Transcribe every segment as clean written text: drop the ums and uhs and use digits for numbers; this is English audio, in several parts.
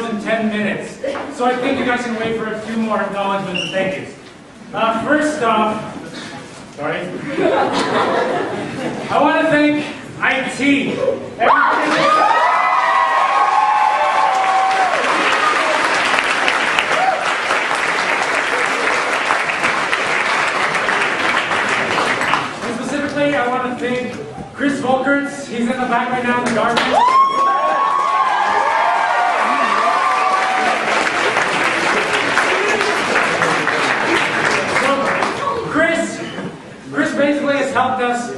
hours and 10 minutes. So I think you guys can wait for a few more acknowledgements and thank yous. First off, sorry. I want to thank IT. And specifically, I want to thank Chris Volkerts. He's in the back right now in the garbage. Chris basically has helped us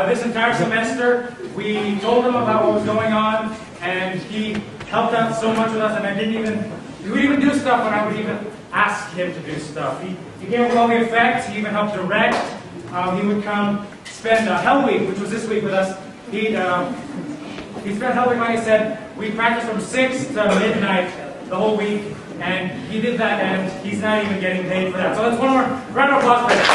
this entire semester. We told him about what was going on, and he helped out so much with us, and he would even do stuff when I would even ask him to do stuff. He came up with all the effects, he even helped direct. He would come spend Hell Week, which was this week with us. He spent Hell Week, like I said, we practiced from 6 to midnight the whole week, and he did that, and he's not even getting paid for that. So let's one more round of applause for him.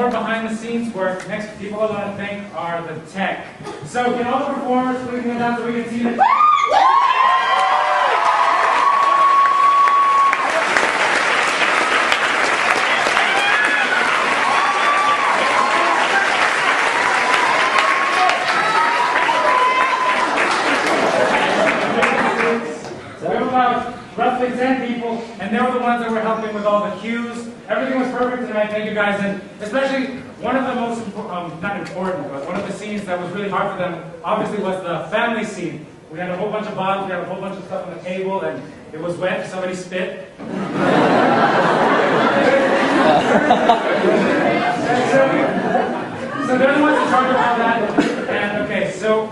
Behind the scenes work, next people I want to thank are the tech. So can all the performers please come down so we can see them? So we have about roughly 10 people, and they were the ones that were helping with all the cues. Everything was perfect tonight, thank you guys, and especially one of the most, not important, but one of the scenes that was really hard for them, obviously, was the family scene. We had a whole bunch of bottles, we had a whole bunch of stuff on the table, and it was wet, somebody spit. So they're the ones in charge of all that, and okay, so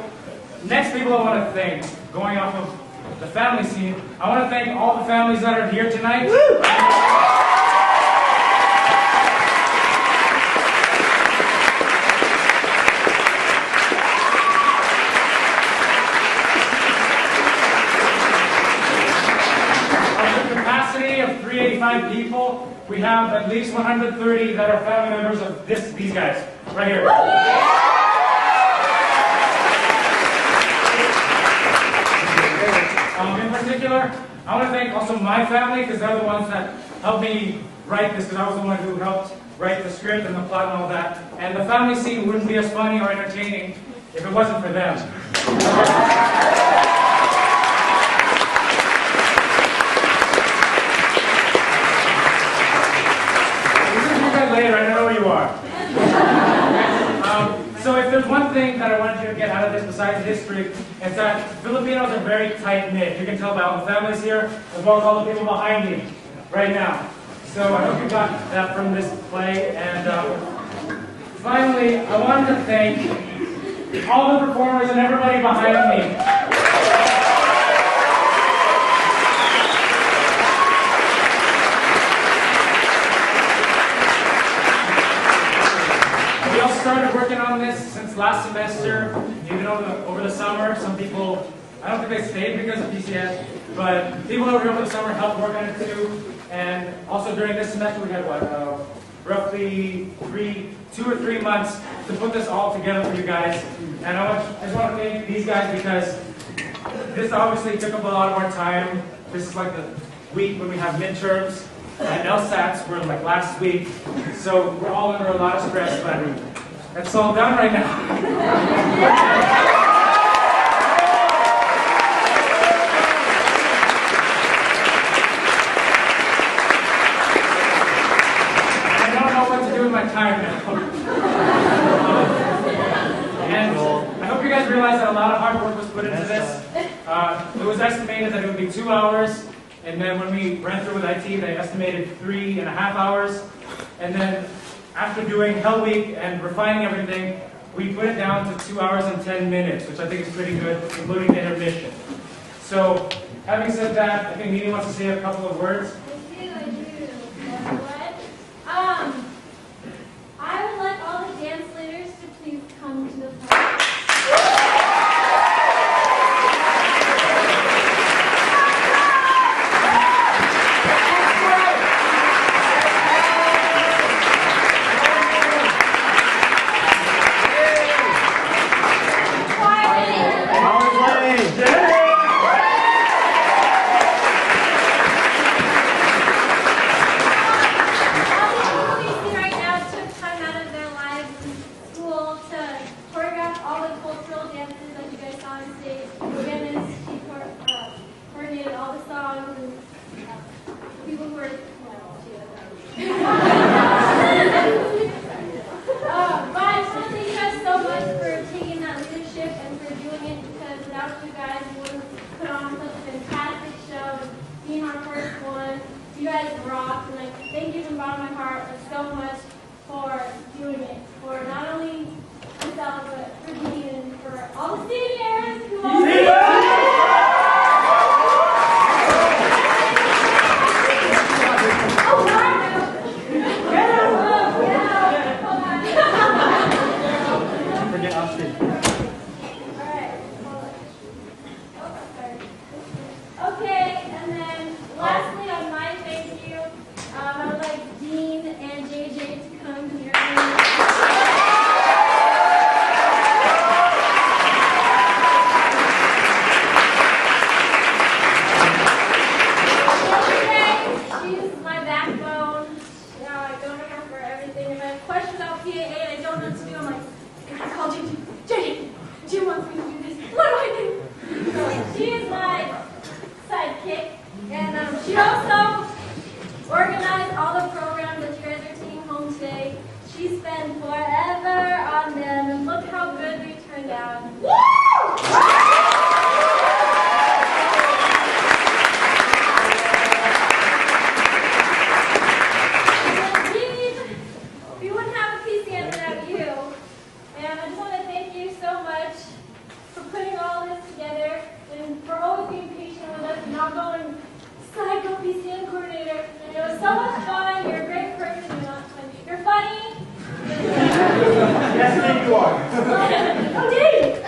next people I want to thank, going off of the family scene, I want to thank all the families that are here tonight. Of 385 people, we have at least 130 that are family members of these guys, right here. In particular, I want to thank also my family, because they're the ones that helped me write this, because I was the one who helped write the script and the plot and all that. And the family scene wouldn't be as funny or entertaining if it wasn't for them. Later, I know where you are. So if there's one thing that I wanted you to get out of this besides history, it's that Filipinos are very tight-knit. You can tell by all the families here, as well as all the people behind me right now. So I hope you got that from this play. And finally, I wanted to thank all the performers and everybody behind me. We all started working on this since last semester, even over the summer. Some people, I don't think they stayed because of PCN, but people over here over the summer helped work on it too. And also during this semester, we had roughly 2 or 3 months to put this all together for you guys. And I just want to thank these guys because this obviously took up a lot of our time. This is like the week when we have midterms. And LSATs were like last week, so we're all under a lot of stress, but that's all done right now. I don't know what to do with my time now. And I hope you guys realize that a lot of hard work was put into this. It was estimated that it would be 2 hours. And then when we ran through with IT, they estimated 3.5 hours. And then after doing Hell Week and refining everything, we put it down to 2 hours and 10 minutes, which I think is pretty good, including the intermission. So, having said that, I think Nini wants to say a couple of words. I do. I would like all the dance leaders to please come to the front. wants me to do this. What do I do? She is my sidekick, and she also organized all the programs that you guys are taking home today. She spent forever on them, and look how good we turned out. Woo! We wouldn't have a PCN without you. And I just want to thank you so much for putting all this together and for always being patient with us and not going, psycho PCN coordinator. And it was so much fun. You're a great person. You're funny. Yes, indeed you are. Oh, Dave!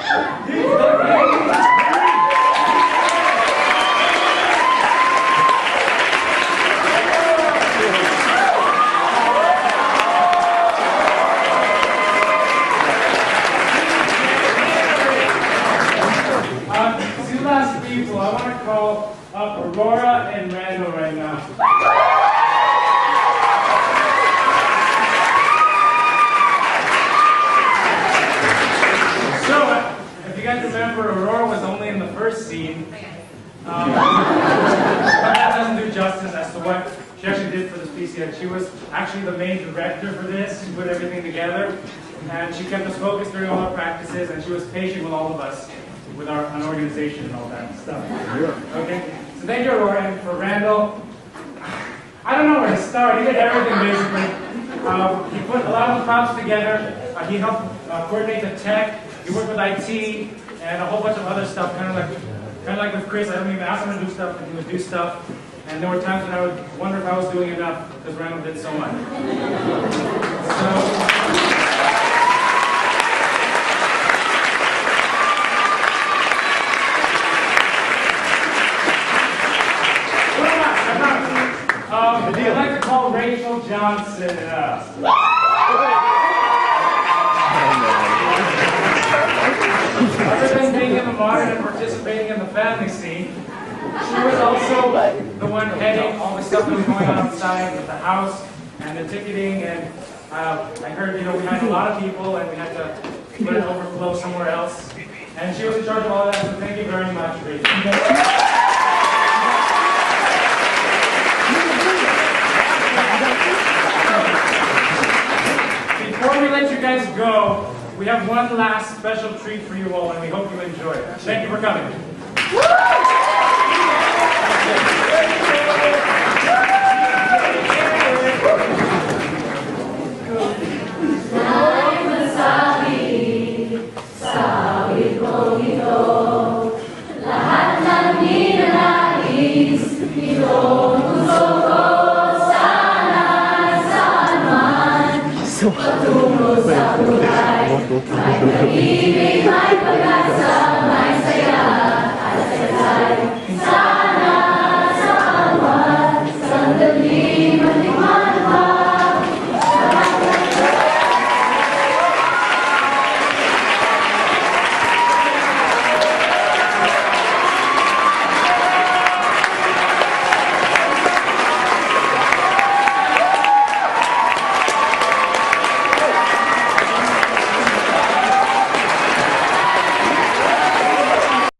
Two last people. I want to call up Aurora and Randall right now. So, if you guys remember, Aurora was only in the first scene. But that doesn't do justice as to what she actually did for this PCN. She was actually the main director for this. She put everything together. And she kept us focused during all our practices, and she was patient with all of us, with our organization and all that stuff. Okay? So thank you, Aurora. And for Randall, I don't know where to start. He did everything, basically. He put a lot of the props together. He helped coordinate the tech. He worked with IT and a whole bunch of other stuff, kind of like with Chris. I don't even ask him to do stuff, and he would do stuff. And there were times when I would wonder if I was doing enough because Randall did so much. I'd like to call Rachel Johnson up. Other than being in the modern and participating in the family scene, she was also the one heading all the stuff that was going on outside with the house and the ticketing. And I heard, we had a lot of people and we had to put an overflow somewhere else. And she was in charge of all that, so thank you very much, Rachel. Before we let you guys go, we have one last special treat for you all, and we hope you enjoy it. Thank you for coming. Pag-ibig may pag-asa, may saya at saysay.